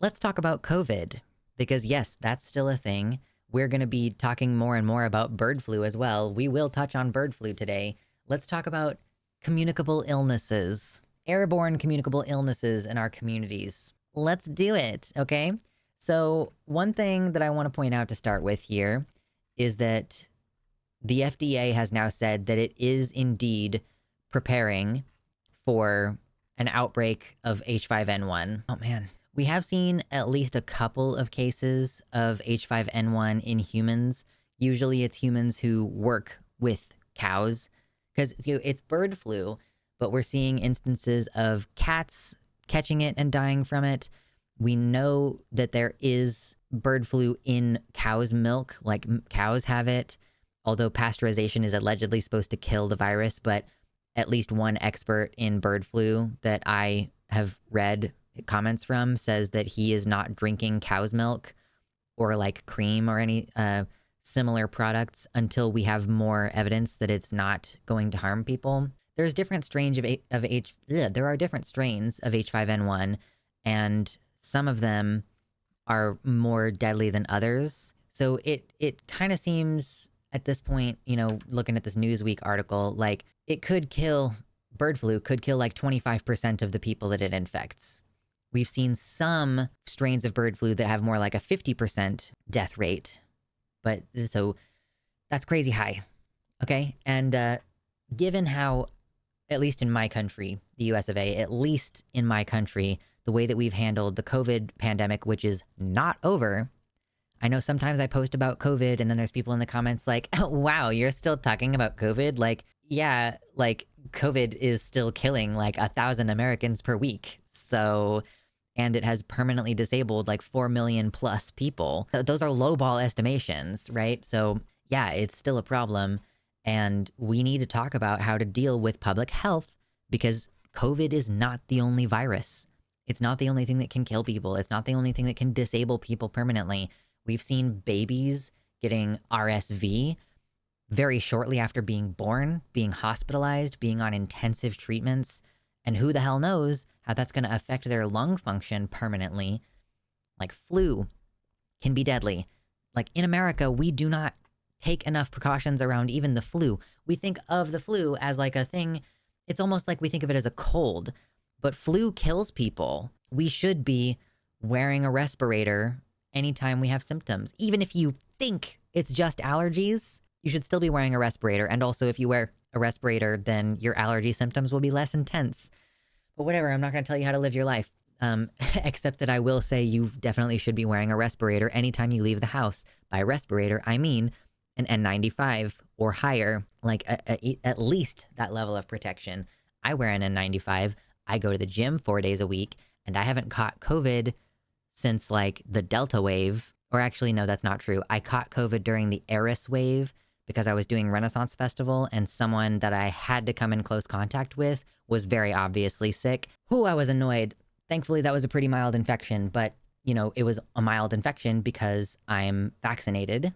let's talk about COVID because, yes, that's still a thing. We're going to be talking more and more about bird flu as well. We will touch on bird flu today. Let's talk about communicable illnesses, airborne communicable illnesses in our communities. Let's do it, okay? So, one thing that I want to point out to start with here is that the FDA has now said that it is indeed preparing for an outbreak of H5N1. Oh man. We have seen at least a couple of cases of H5N1 in humans. Usually it's humans who work with cows because it's bird flu, but we're seeing instances of cats catching it and dying from it. We know that there is bird flu in cow's milk, like cows have it, although pasteurization is allegedly supposed to kill the virus, but at least one expert in bird flu that I have read comments from says that he is not drinking cow's milk or like cream or any similar products until we have more evidence that it's not going to harm people. There's different strains there are different strains of H5N1, and some of them are more deadly than others. So it kind of seems at this point, looking at this Newsweek article, like bird flu could kill like 25% of the people that it infects. We've seen some strains of bird flu that have more like a 50% death rate. But so that's crazy high. Okay. And given how, at least in my country, the US of A, at least in my country, the way that we've handled the COVID pandemic, which is not over. I know sometimes I post about COVID and then there's people in the comments like, oh, wow, you're still talking about COVID? Like, yeah, like COVID is still killing like 1,000 Americans per week. So, and it has permanently disabled like 4 million plus people. Those are lowball estimations, right? So yeah, it's still a problem. And we need to talk about how to deal with public health because COVID is not the only virus. It's not the only thing that can kill people. It's not the only thing that can disable people permanently. We've seen babies getting RSV very shortly after being born, being hospitalized, being on intensive treatments. And who the hell knows how that's going to affect their lung function permanently. Like flu can be deadly. Like in America, we do not take enough precautions around even the flu. We think of the flu as like a thing. It's almost like we think of it as a cold, but flu kills people. We should be wearing a respirator anytime we have symptoms. Even if you think it's just allergies, you should still be wearing a respirator. And also if you wear a respirator, then your allergy symptoms will be less intense. But whatever, I'm not going to tell you how to live your life. Except that I will say you definitely should be wearing a respirator anytime you leave the house. By respirator, I mean an N95 or higher, like at least that level of protection. I wear an N95. I go to the gym 4 days a week, and I haven't caught COVID since like the Delta wave. Or actually, no, that's not true. I caught COVID during the Eris wave because I was doing Renaissance Festival and someone that I had to come in close contact with was very obviously sick. Whew, I was annoyed. Thankfully, that was a pretty mild infection, but it was a mild infection because I'm vaccinated.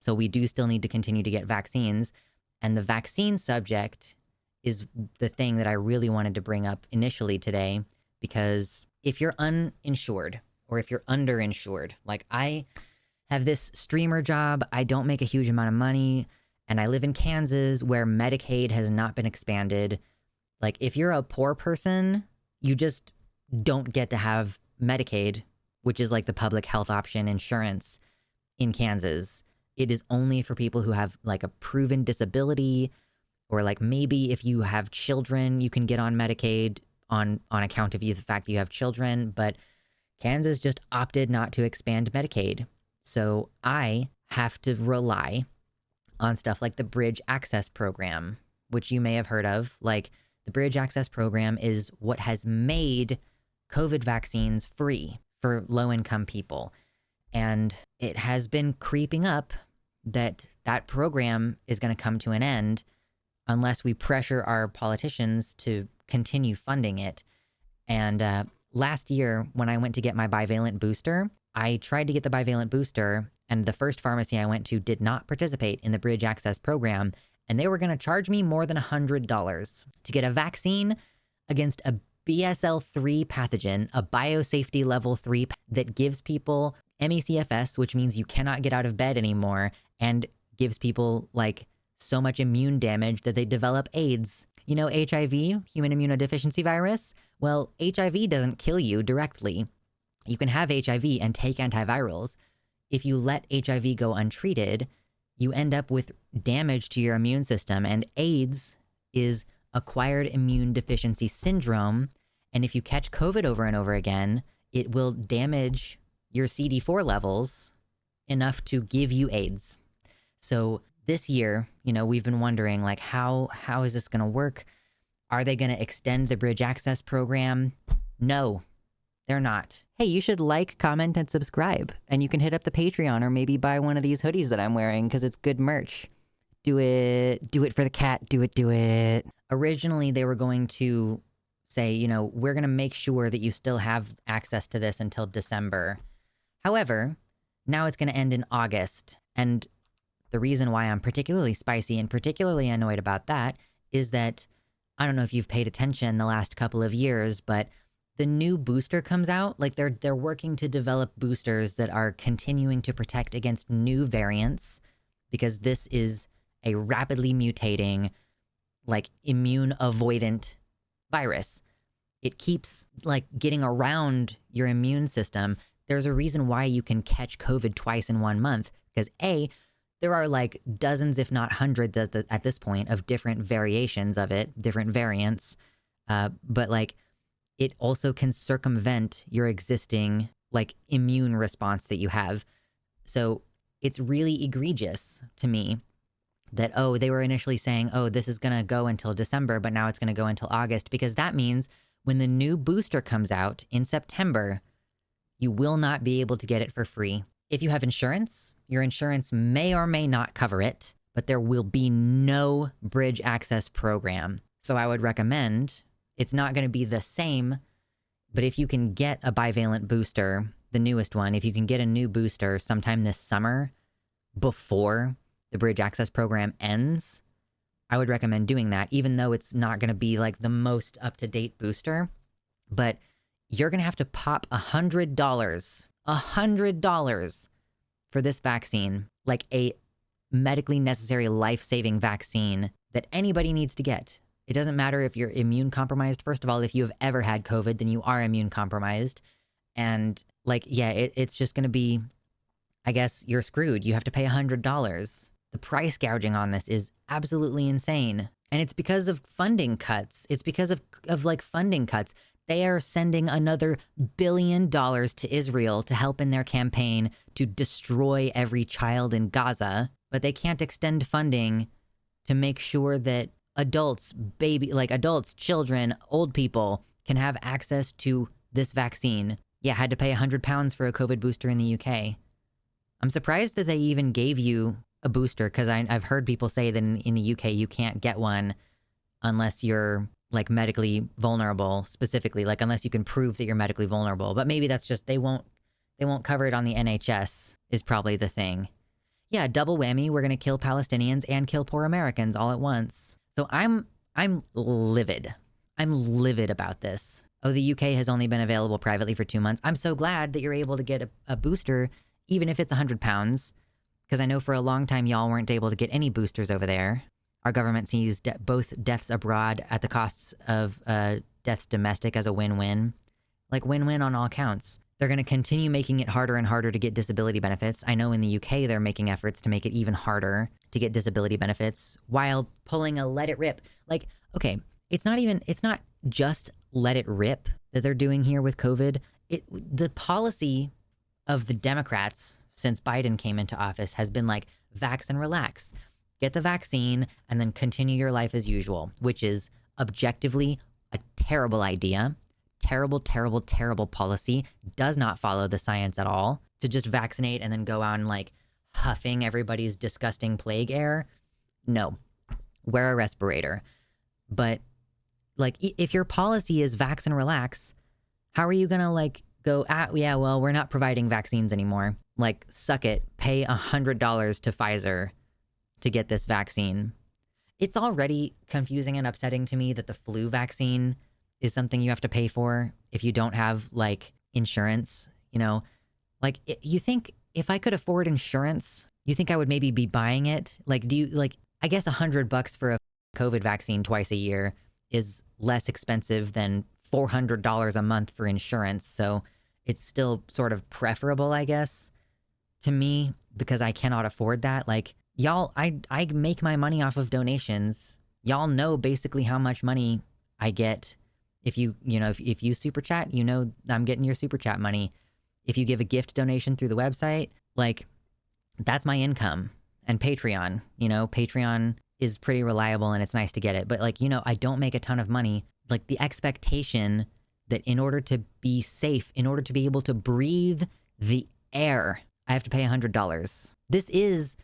So we do still need to continue to get vaccines. And the vaccine subject is the thing that I really wanted to bring up initially today, because if you're uninsured or if you're underinsured, like I have this streamer job, I don't make a huge amount of money, and I live in Kansas where Medicaid has not been expanded. Like if you're a poor person, you just don't get to have Medicaid, which is like the public health option insurance in Kansas. It is only for people who have like a proven disability, or like maybe if you have children, you can get on Medicaid on account of the fact that you have children. But Kansas just opted not to expand Medicaid. So I have to rely on stuff like the Bridge Access Program, which you may have heard of. Like the Bridge Access Program is what has made COVID vaccines free for low-income people. And it has been creeping up that program is going to come to an end unless we pressure our politicians to continue funding it. And last year, when I went to get my bivalent booster, I tried to get the bivalent booster, and the first pharmacy I went to did not participate in the Bridge Access Program, and they were going to charge me more than $100 to get a vaccine against a BSL-3 pathogen, a biosafety level 3 that gives people MECFS, which means you cannot get out of bed anymore, and gives people like so much immune damage that they develop AIDS. You know, HIV, human immunodeficiency virus? Well, HIV doesn't kill you directly. You can have HIV and take antivirals. If you let HIV go untreated, you end up with damage to your immune system, and AIDS is acquired immune deficiency syndrome. And if you catch COVID over and over again, it will damage your CD4 levels enough to give you AIDS. So this year, you know, we've been wondering, like, how is this going to work? Are they going to extend the bridge access program? No, they're not. Hey, you should like, comment, and subscribe. And you can hit up the Patreon or maybe buy one of these hoodies that I'm wearing because it's good merch. Do it. Do it for the cat. Do it. Do it. Originally, they were going to say, you know, we're going to make sure that you still have access to this until December. However, now it's going to end in August. And the reason why I'm particularly spicy and particularly annoyed about that is that, I don't know if you've paid attention the last couple of years, but the new booster comes out. Like they're working to develop boosters that are continuing to protect against new variants, because this is a rapidly mutating, like immune avoidant virus. It keeps like getting around your immune system. There's a reason why you can catch COVID twice in 1 month, because A, there are like dozens, if not hundreds at this point, of different variations of it, different variants. But like it also can circumvent your existing like immune response that you have. So it's really egregious to me that, oh, they were initially saying, oh, this is going to go until December, but now it's going to go until August, because that means when the new booster comes out in September, you will not be able to get it for free. If you have insurance, your insurance may or may not cover it, but there will be no bridge access program. So I would recommend, it's not going to be the same, but if you can get a bivalent booster, the newest one, if you can get a new booster sometime this summer before the bridge access program ends, I would recommend doing that, even though it's not going to be like the most up-to-date booster. But you're going to have to pop $100 for this vaccine, like a medically necessary life-saving vaccine that anybody needs to get. It doesn't matter if you're immune compromised. First of all, if you have ever had COVID, then you are immune compromised. And like, yeah, it's just going to be, I guess you're screwed. You have to pay $100. The price gouging on this is absolutely insane. And it's because of funding cuts. It's because of like funding cuts. They are sending another $1 billion to Israel to help in their campaign to destroy every child in Gaza, but they can't extend funding to make sure that adults, adults, children, old people can have access to this vaccine. Yeah, had to pay £100 for a COVID booster in the UK. I'm surprised that they even gave you a booster, because I've heard people say that in the UK you can't get one unless you're like medically vulnerable, specifically, like unless you can prove that you're medically vulnerable. But maybe that's just, they won't cover it on the NHS is probably the thing. Yeah, double whammy. We're going to kill Palestinians and kill poor Americans all at once. So I'm livid. I'm livid about this. Oh, the UK has only been available privately for 2 months. I'm so glad that you're able to get a booster, even if it's £100, because I know for a long time y'all weren't able to get any boosters over there. Our government sees both deaths abroad at the costs of deaths domestic as a win-win. Like win-win on all counts. They're going to continue making it harder and harder to get disability benefits. I know in the UK they're making efforts to make it even harder to get disability benefits while pulling a let it rip. Like, okay, it's not just let it rip that they're doing here with COVID. The policy of the Democrats since Biden came into office has been like, vax and relax. Get the vaccine and then continue your life as usual, which is objectively a terrible idea. Terrible, terrible, terrible policy. Does not follow the science at all. To just vaccinate and then go on like huffing everybody's disgusting plague air. No. Wear a respirator. But like, if your policy is vax and relax, how are you going to like go, yeah, well, we're not providing vaccines anymore. Like, suck it. Pay $100 to Pfizer to get this vaccine. It's already confusing and upsetting to me that the flu vaccine is something you have to pay for if you don't have like insurance, you know? Like, you think if I could afford insurance, you think I would maybe be buying it? Like, do you, like, I guess $100 for a COVID vaccine twice a year is less expensive than $400 a month for insurance. So it's still sort of preferable, I guess, to me, because I cannot afford that. Like, y'all, I make my money off of donations. Y'all know basically how much money I get. If you know, if you super chat, you know I'm getting your super chat money. If you give a gift donation through the website, like, that's my income. And Patreon, you know, Patreon is pretty reliable and it's nice to get it. But like, you know, I don't make a ton of money. Like, the expectation that in order to be safe, in order to be able to breathe the air, I have to pay $100. This is,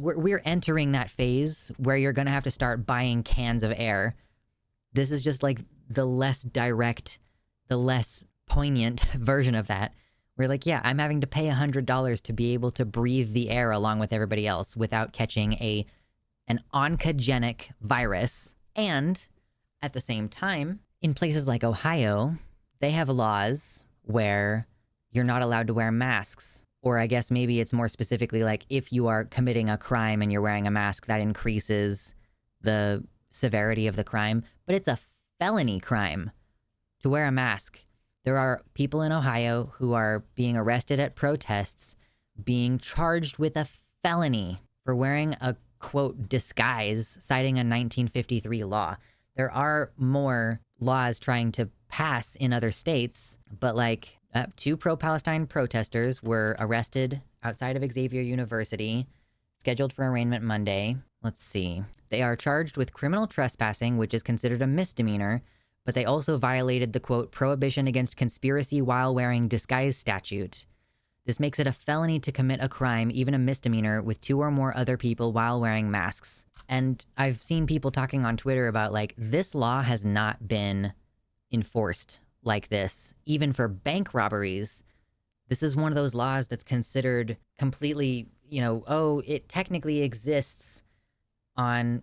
we're entering that phase where you're going to have to start buying cans of air. This is just like the less direct, the less poignant version of that. We're like, yeah, I'm having to pay $100 to be able to breathe the air along with everybody else without catching an oncogenic virus. And at the same time, in places like Ohio, they have laws where you're not allowed to wear masks. Or I guess maybe it's more specifically like if you are committing a crime and you're wearing a mask, that increases the severity of the crime. But it's a felony crime to wear a mask. There are people in Ohio who are being arrested at protests, being charged with a felony for wearing a, quote, disguise, citing a 1953 law. There are more laws trying to pass in other states, but like 2 pro-Palestine protesters were arrested outside of Xavier University, scheduled for arraignment Monday. Let's see. They are charged with criminal trespassing, which is considered a misdemeanor, but they also violated the, quote, prohibition against conspiracy while wearing disguise statute. This makes it a felony to commit a crime, even a misdemeanor, with 2 or more other people while wearing masks. And I've seen people talking on Twitter about, like, this law has not been enforced like this, even for bank robberies. This is one of those laws that's considered completely, you know, oh, it technically exists on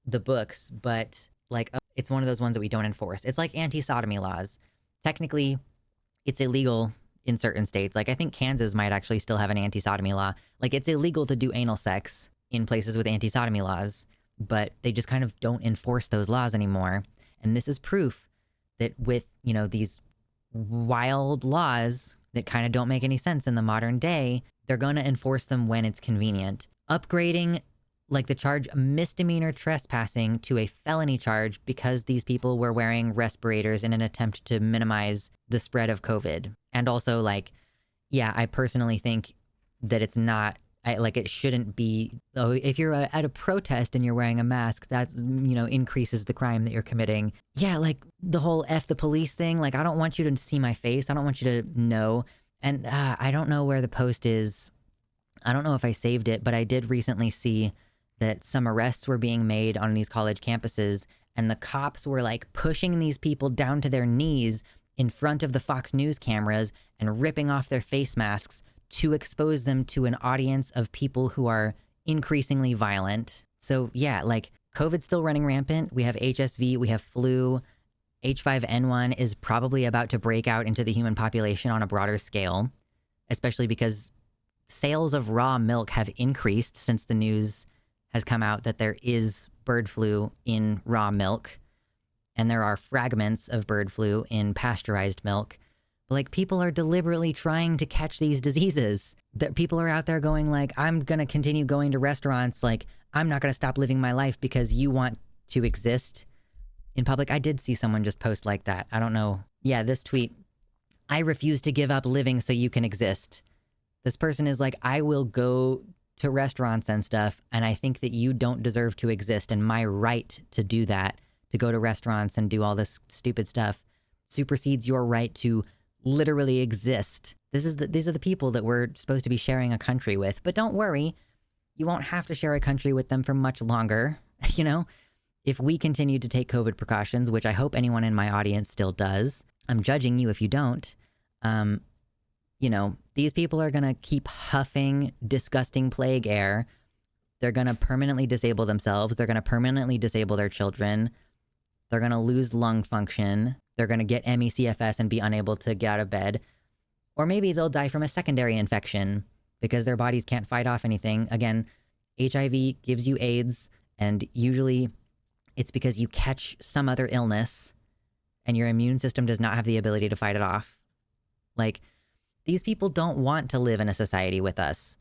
the books, but like, it's one of those ones that we don't enforce. It's like anti-sodomy laws. Technically, it's illegal in certain states. Like, I think Kansas might actually still have an anti-sodomy law. Like, it's illegal to do anal sex in places with anti-sodomy laws, but they just kind of don't enforce those laws anymore. And this is proof that with, you know, these wild laws that kind of don't make any sense in the modern day, they're going to enforce them when it's convenient. Upgrading like the charge misdemeanor trespassing to a felony charge because these people were wearing respirators in an attempt to minimize the spread of COVID. And also, like, yeah, I personally think that it's not, like, it shouldn't be, oh, if you're at a protest and you're wearing a mask, that, you know, increases the crime that you're committing. Yeah, like the whole F the police thing, like, I don't want you to see my face. I don't want you to know. And I don't know where the post is. I don't know if I saved it, but I did recently see that some arrests were being made on these college campuses, and the cops were like pushing these people down to their knees in front of the Fox News cameras and ripping off their face masks to expose them to an audience of people who are increasingly violent. So yeah, like, COVID's still running rampant. We have HSV, we have flu. H5N1 is probably about to break out into the human population on a broader scale, especially because sales of raw milk have increased since the news has come out that there is bird flu in raw milk, and there are fragments of bird flu in pasteurized milk. But like, people are deliberately trying to catch these diseases. That people are out there going like, I'm going to continue going to restaurants. Like, I'm not going to stop living my life because you want to exist in public. I did see someone just post like that. I don't know. Yeah, this tweet, I refuse to give up living so you can exist. This person is like, I will go to restaurants and stuff, and I think that you don't deserve to exist, and my right to do that, to go to restaurants and do all this stupid stuff, supersedes your right to literally exist. These are the people that we're supposed to be sharing a country with. But don't worry, you won't have to share a country with them for much longer. You know, if we continue to take COVID precautions, which I hope anyone in my audience still does, I'm judging you if you don't. You know, these people are going to keep huffing disgusting plague air. They're going to permanently disable themselves. They're going to permanently disable their children. They're going to lose lung function. They're going to get ME/CFS and be unable to get out of bed. Or maybe they'll die from a secondary infection because their bodies can't fight off anything. Again, HIV gives you AIDS, and usually it's because you catch some other illness and your immune system does not have the ability to fight it off. Like, these people don't want to live in a society with us.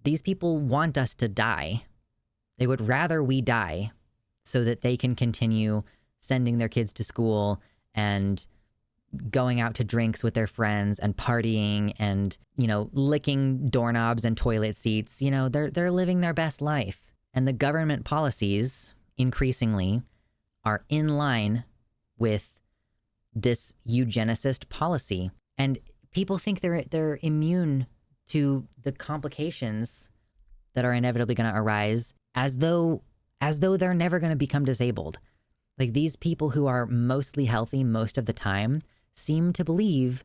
These people want us to die. They would rather we die so that they can continue sending their kids to school and going out to drinks with their friends and partying and, licking doorknobs and toilet seats. They're living their best life. And the government policies increasingly are in line with this eugenicist policy. And people think they're immune to the complications that are inevitably going to arise as though they're never going to become disabled. Like, these people who are mostly healthy most of the time seem to believe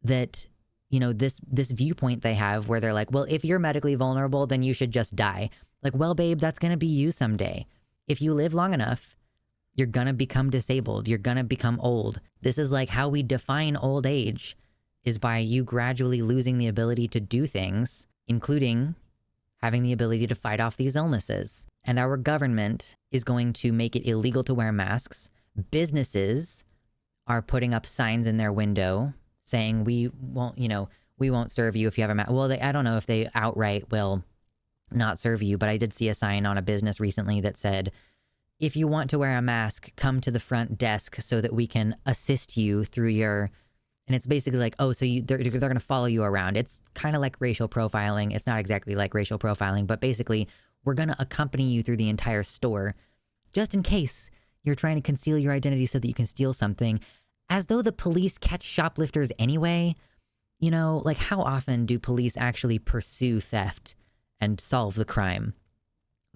that, this viewpoint they have where they're like, well, if you're medically vulnerable, then you should just die. Like, well, babe, that's going to be you someday. If you live long enough, you're going to become disabled. You're going to become old. This is like how we define old age, is by you gradually losing the ability to do things, including having the ability to fight off these illnesses. And our government is going to make it illegal to wear masks. Businesses are putting up signs in their window saying, we won't serve you if you have a mask. Well, I don't know if they outright will not serve you, but I did see a sign on a business recently that said, if you want to wear a mask, come to the front desk so that we can assist you through your... And it's basically like, oh, so they're going to follow you around. It's kind of like racial profiling. It's not exactly like racial profiling, but basically, we're going to accompany you through the entire store just in case you're trying to conceal your identity so that you can steal something. As though the police catch shoplifters anyway. Like, how often do police actually pursue theft and solve the crime?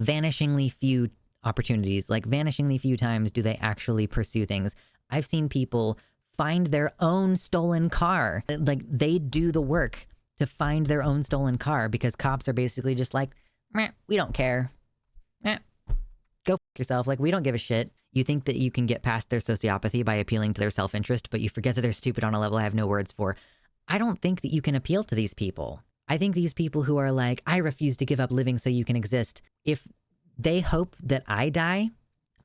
Vanishingly few opportunities. Like, vanishingly few times do they actually pursue things. I've seen people find their own stolen car. Like, they do the work to find their own stolen car because cops are basically just like, meh, we don't care. Go f yourself. Like, we don't give a shit. You think that you can get past their sociopathy by appealing to their self-interest, but you forget that they're stupid on a level I have no words for. I don't think that you can appeal to these people. I think these people who are like, I refuse to give up living so you can exist, if they hope that I die,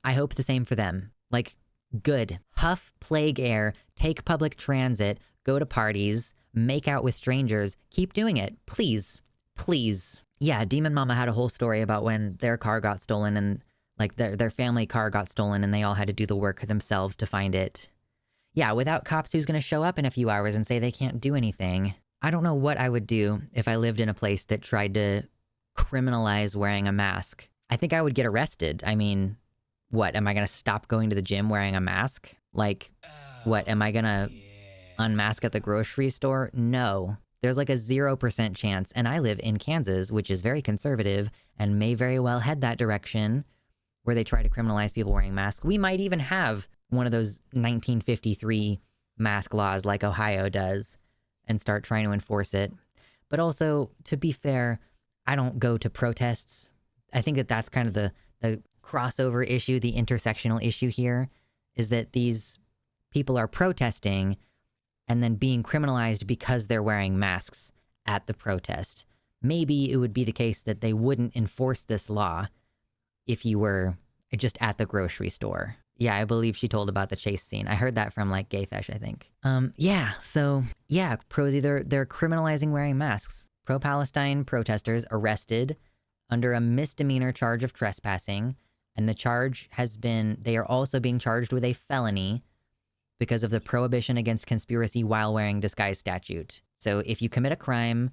I hope the same for them. Like, good. Huff plague air, take public transit, go to parties, make out with strangers. Keep doing it. Please. Please. Yeah, Demon Mama had a whole story about when their car got stolen and like their family car got stolen and they all had to do the work themselves to find it. Yeah, without cops who's going to show up in a few hours and say they can't do anything. I don't know what I would do if I lived in a place that tried to criminalize wearing a mask. I think I would get arrested. I mean, what? Am I going to stop going to the gym wearing a mask? Like, what? Am I going to unmask at the grocery store? No. There's like a 0% chance. And I live in Kansas, which is very conservative and may very well head that direction where they try to criminalize people wearing masks. We might even have one of those 1953 mask laws like Ohio does and start trying to enforce it. But also, to be fair, I don't go to protests. I think that that's kind of the crossover issue, the intersectional issue here, is that these people are protesting and then being criminalized because they're wearing masks at the protest. Maybe it would be the case that they wouldn't enforce this law if you were just at the grocery store. Yeah, I believe she told about the chase scene. I heard that from like Gayfesh, I think. Prosy, they're criminalizing wearing masks. Pro-Palestine protesters arrested under a misdemeanor charge of trespassing. And the charge they are also being charged with a felony because of the prohibition against conspiracy while wearing disguise statute. So if you commit a crime,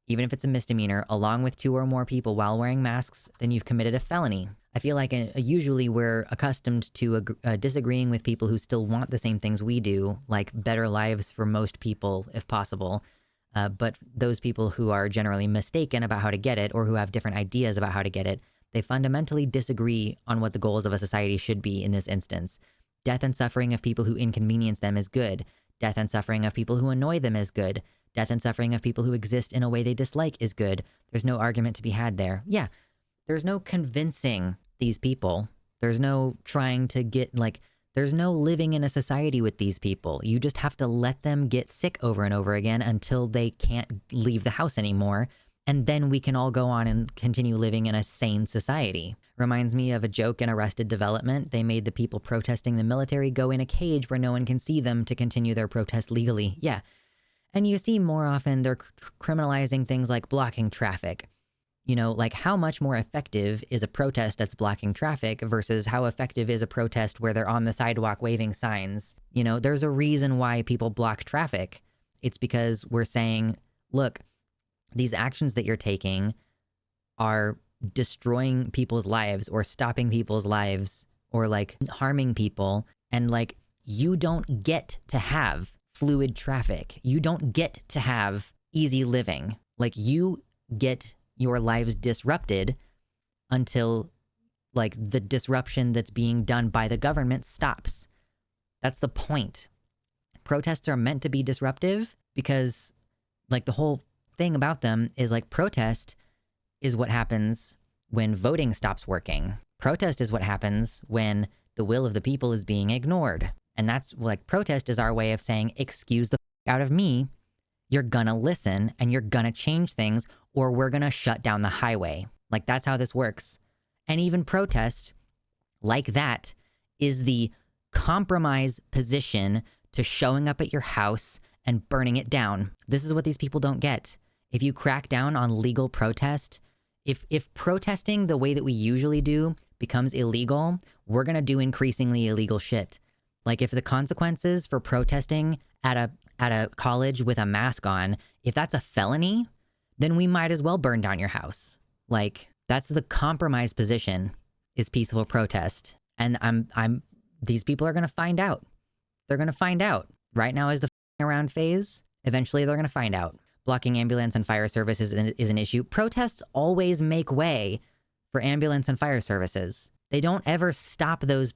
even if it's a misdemeanor, along with 2 or more people while wearing masks, then you've committed a felony. I feel like usually we're accustomed to disagreeing with people who still want the same things we do, like better lives for most people, if possible. But those people who are generally mistaken about how to get it or who have different ideas about how to get it, they fundamentally disagree on what the goals of a society should be in this instance. Death and suffering of people who inconvenience them is good. Death and suffering of people who annoy them is good. Death and suffering of people who exist in a way they dislike is good. There's no argument to be had there. Yeah, there's no convincing these people. There's no trying to get, like, There's no living in a society with these people. You just have to let them get sick over and over again until they can't leave the house anymore. And then we can all go on and continue living in a sane society. Reminds me of a joke in Arrested Development. They made the people protesting the military go in a cage where no one can see them to continue their protest legally. Yeah. And you see more often they're criminalizing things like blocking traffic. You know, like how much more effective is a protest that's blocking traffic versus how effective is a protest where they're on the sidewalk waving signs? You know, there's a reason why people block traffic. It's because we're saying, look, these actions that you're taking are destroying people's lives or stopping people's lives or like harming people. And like, you don't get to have fluid traffic. You don't get to have easy living. Like, you get your lives disrupted until like the disruption that's being done by the government stops. That's the point. Protests are meant to be disruptive because like the whole thing about them is like protest is what happens when voting stops working. Protest is what happens when the will of the people is being ignored. And that's like protest is our way of saying, excuse the out of me. You're gonna listen and you're gonna change things or we're gonna shut down the highway. Like that's how this works. And even protest like that is the compromise position to showing up at your house and burning it down. This is what these people don't get. If you crack down on legal protest, if protesting the way that we usually do becomes illegal, we're gonna do increasingly illegal shit. Like if the consequences for protesting at a college with a mask on, if that's a felony, then we might as well burn down your house. Like that's the compromise position is peaceful protest. And these people are going to find out. They're going to find out. Right now is the around phase. Eventually they're going to find out. Blocking ambulance and fire services is an issue. Protests always make way for ambulance and fire services. They don't ever stop those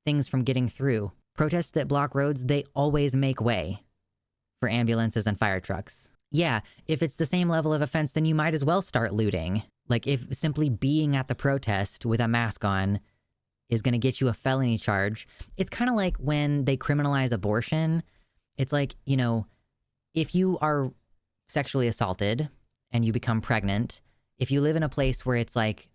things from getting through. Protests that block roads, they always make way for ambulances and fire trucks. Yeah, if it's the same level of offense, then you might as well start looting. Like if simply being at the protest with a mask on is going to get you a felony charge. It's kind of like when they criminalize abortion. It's like, you know, if you are sexually assaulted and you become pregnant, if you live in a place where it's like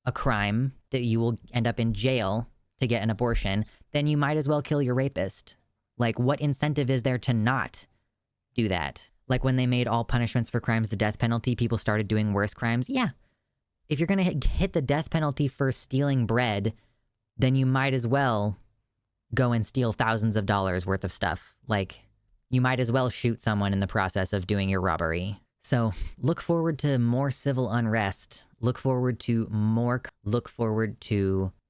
a crime that you will end up in jail to get an abortion, then you might as well kill your rapist. Like, what incentive is there to not do that? Like when they made all punishments for crimes the death penalty, people started doing worse crimes. Yeah. If you're going to hit the death penalty for stealing bread, then you might as well go and steal thousands of dollars worth of stuff. Like, you might as well shoot someone in the process of doing your robbery. So look forward to more civil unrest. Look forward to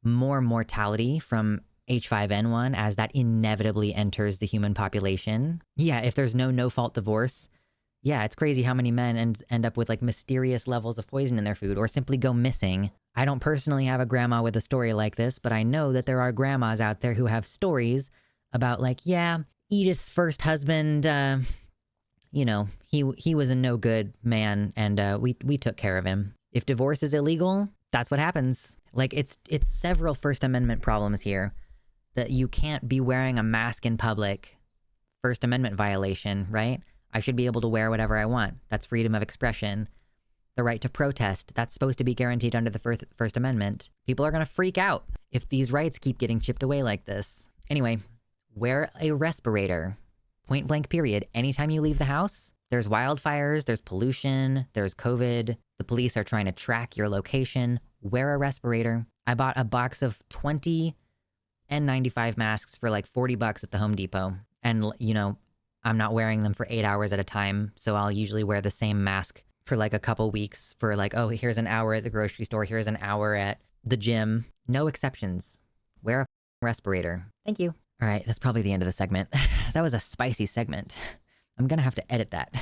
more mortality from H5N1 as that inevitably enters the human population. Yeah, if there's no-fault divorce, yeah, it's crazy how many men end up with like mysterious levels of poison in their food or simply go missing. I don't personally have a grandma with a story like this, but I know that there are grandmas out there who have stories about like, yeah, Edith's first husband, you know, he was a no good man and we took care of him. If divorce is illegal, that's what happens. Like it's several First Amendment problems here. That you can't be wearing a mask in public. First Amendment violation, right? I should be able to wear whatever I want. That's freedom of expression. The right to protest, that's supposed to be guaranteed under the First Amendment. People are going to freak out if these rights keep getting chipped away like this. Anyway, wear a respirator. Point blank period. Anytime you leave the house, there's wildfires, there's pollution, there's COVID. The police are trying to track your location. Wear a respirator. I bought a box of 20 N95 masks for like $40 at the Home Depot. And, you know, I'm not wearing them for 8 hours at a time. So I'll usually wear the same mask for like a couple weeks for like, oh, here's an hour at the grocery store. Here's an hour at the gym. No exceptions. Wear a respirator. Thank you. All right. That's probably the end of the segment. That was a spicy segment. I'm going to have to edit that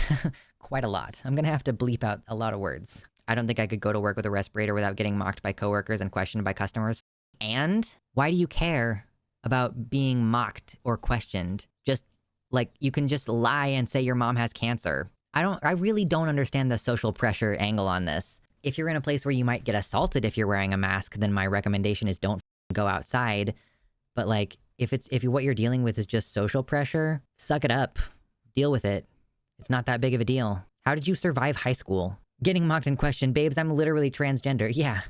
quite a lot. I'm going to have to bleep out a lot of words. I don't think I could go to work with a respirator without getting mocked by coworkers and questioned by customers. And why do you care about being mocked or questioned? Just like you can just lie and say your mom has cancer. I really don't understand the social pressure angle on this. If you're in a place where you might get assaulted if you're wearing a mask, then my recommendation is don't go outside. But like, if what you're dealing with is just social pressure, suck it up. Deal with it. It's not that big of a deal. How did you survive high school? Getting mocked and questioned, babes, I'm literally transgender. Yeah.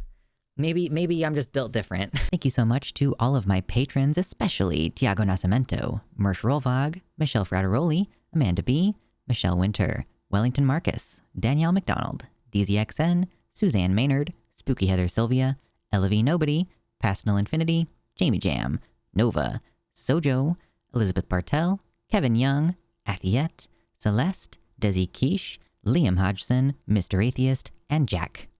Maybe I'm just built different. Thank you so much to all of my patrons, especially Tiago Nascimento, Mersh Rolvog, Michelle Frateroli, Amanda B., Michelle Winter, Wellington Marcus, Danielle McDonald, DZXN, Suzanne Maynard, Spooky Heather Sylvia, Ella V. Nobody, Pastel Infinity, Jamie Jam, Nova, Sojo, Elizabeth Bartell, Kevin Young, Athiette, Celeste, Desi Quiche, Liam Hodgson, Mr. Atheist, and Jack.